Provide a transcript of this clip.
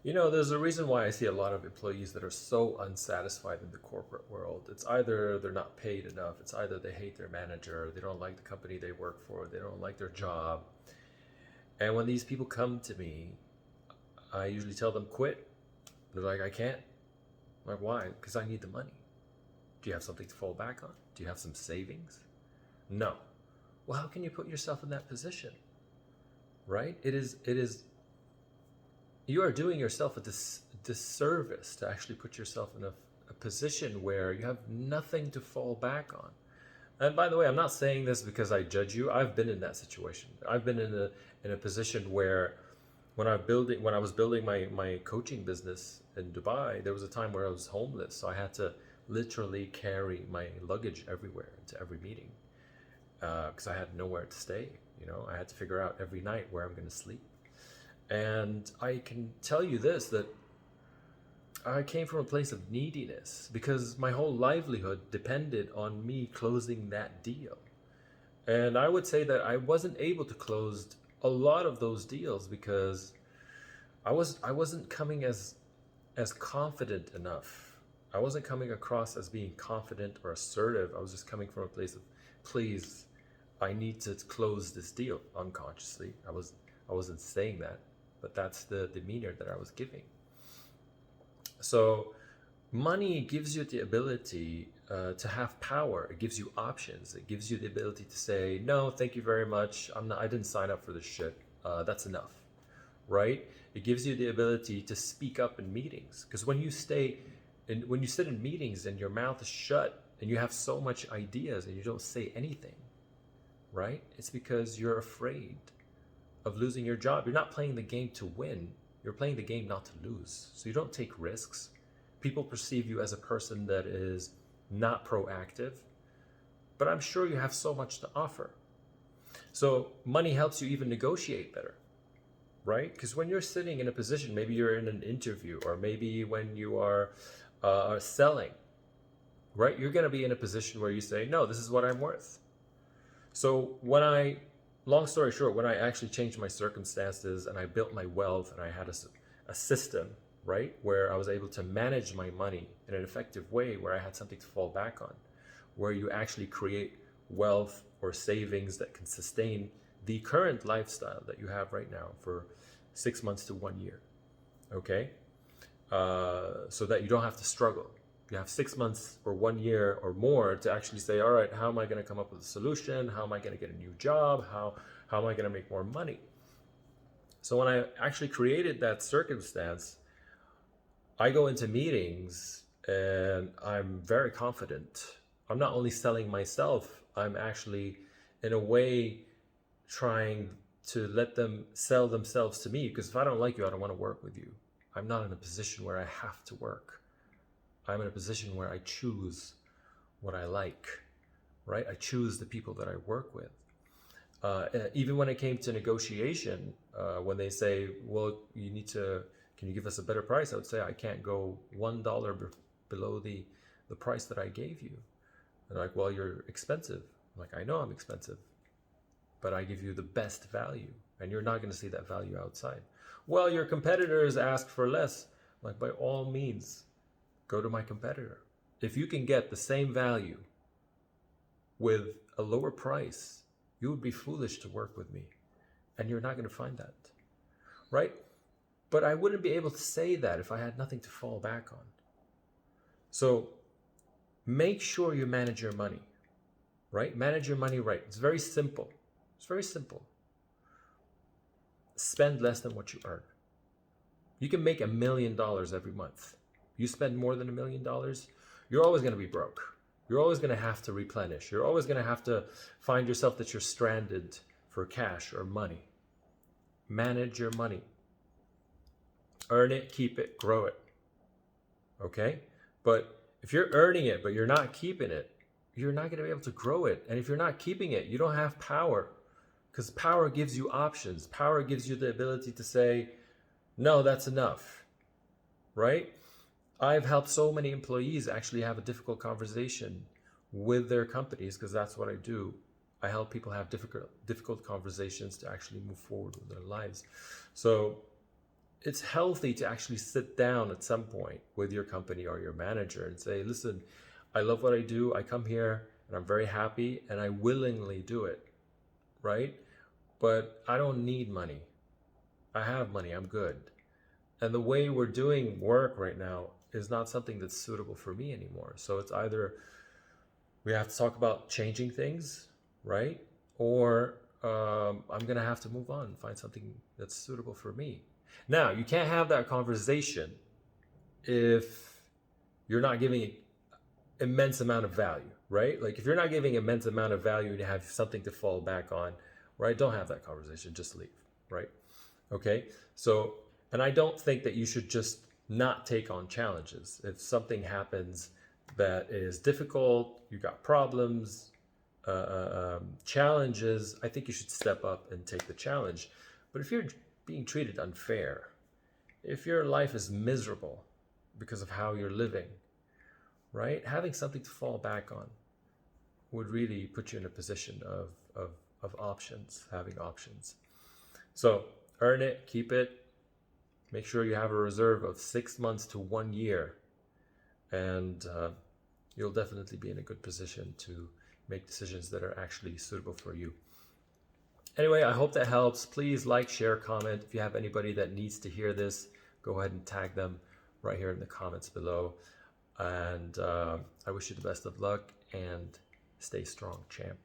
There's a reason why I see a lot of employees that are so unsatisfied in the corporate world. It's either they're not paid enough, it's either they hate their manager, they don't like the company they work for, they don't like their job. And when these people come to me, I usually tell them quit. They're like, I can't. I'm like, why? Because I need the money. Do you have something to fall back on? Do you have some savings? No. Well, how can you put yourself in that position? Right? It is you are doing yourself a disservice to actually put yourself in a position where you have nothing to fall back on. And by the way, I'm not saying this because I judge you. I've been in that situation. I've been in a position where when I was building my coaching business in Dubai, there was a time where I was homeless. So I had to literally carry my luggage everywhere into every meeting because I had nowhere to stay. I had to figure out every night where I'm going to sleep. And I can tell you this, that I came from a place of neediness because my whole livelihood depended on me closing that deal. And I would say that I wasn't able to close a lot of those deals because I wasn't coming as confident enough. I wasn't coming across as being confident or assertive. I was just coming from a place of, please, I need to close this deal unconsciously. I wasn't saying that, but that's the demeanor that I was giving. So money gives you the ability to have power. It gives you options. It gives you the ability to say, no, thank you very much. I didn't sign up for this shit. That's enough, right? It gives you the ability to speak up in meetings. Because when you sit in meetings and your mouth is shut and you have so much ideas and you don't say anything, right? It's because you're afraid of losing your job. You're not playing the game to win. You're playing the game not to lose. So you don't take risks. People perceive you as a person that is not proactive, but I'm sure you have so much to offer. So money helps you even negotiate better, right? Because when you're sitting in a position, maybe you're in an interview, or maybe when you are selling, right? You're going to be in a position where you say, no, this is what I'm worth. So long story short, when I actually changed my circumstances and I built my wealth and I had a system, right, where I was able to manage my money in an effective way, where I had something to fall back on, where you actually create wealth or savings that can sustain the current lifestyle that you have right now for 6 months to 1 year, okay? So that you don't have to struggle. You have 6 months or 1 year or more to actually say, all right, how am I going to come up with a solution? How am I going to get a new job? How am I going to make more money? So when I actually created that circumstance, I go into meetings and I'm very confident. I'm not only selling myself, I'm actually, in a way, trying to let them sell themselves to me. Because if I don't like you, I don't want to work with you. I'm not in a position where I have to work. I'm in a position where I choose what I like, right? I choose the people that I work with. Even when it came to negotiation, when they say, well, can you give us a better price? I would say, I can't go $1 below the price that I gave you. And they're like, well, you're expensive. I'm like, I know I'm expensive, but I give you the best value, and you're not going to see that value outside. Well, your competitors ask for less. I'm like, by all means, go to my competitor. If you can get the same value with a lower price, you would be foolish to work with me, and you're not going to find that, right? But I wouldn't be able to say that if I had nothing to fall back on. So make sure you manage your money, right? Manage your money right. It's very simple. It's very simple. Spend less than what you earn. You can make $1 million every month. You spend more than $1 million, you're always going to be broke. You're always going to have to replenish. You're always going to have to find yourself that you're stranded for cash or money. Manage your money. Earn it, keep it, grow it. Okay? But if you're earning it, but you're not keeping it, you're not going to be able to grow it. And if you're not keeping it, you don't have power. Because power gives you options. Power gives you the ability to say, no, that's enough. Right? I've helped so many employees actually have a difficult conversation with their companies, because that's what I do. I help people have difficult conversations to actually move forward with their lives. So it's healthy to actually sit down at some point with your company or your manager and say, listen, I love what I do. I come here and I'm very happy and I willingly do it, right? But I don't need money. I have money. I'm good. And the way we're doing work right now is not something that's suitable for me anymore. So it's either we have to talk about changing things, right? Or I'm going to have to move on and find something that's suitable for me. Now, you can't have that conversation if you're not giving immense amount of value, right? Like if you're not giving immense amount of value and you have something to fall back on, right? Don't have that conversation, just leave, right? Okay? So, and I don't think that you should just not take on challenges. If something happens that is difficult, you got problems, challenges, I think you should step up and take the challenge. But if you're being treated unfair, if your life is miserable because of how you're living, right? Having something to fall back on would really put you in a position of options, having options. So earn it, keep it, make sure you have a reserve of 6 months to 1 year, and you'll definitely be in a good position to make decisions that are actually suitable for you. Anyway, I hope that helps. Please like, share, comment. If you have anybody that needs to hear this, go ahead and tag them right here in the comments below. And I wish you the best of luck and stay strong, champ.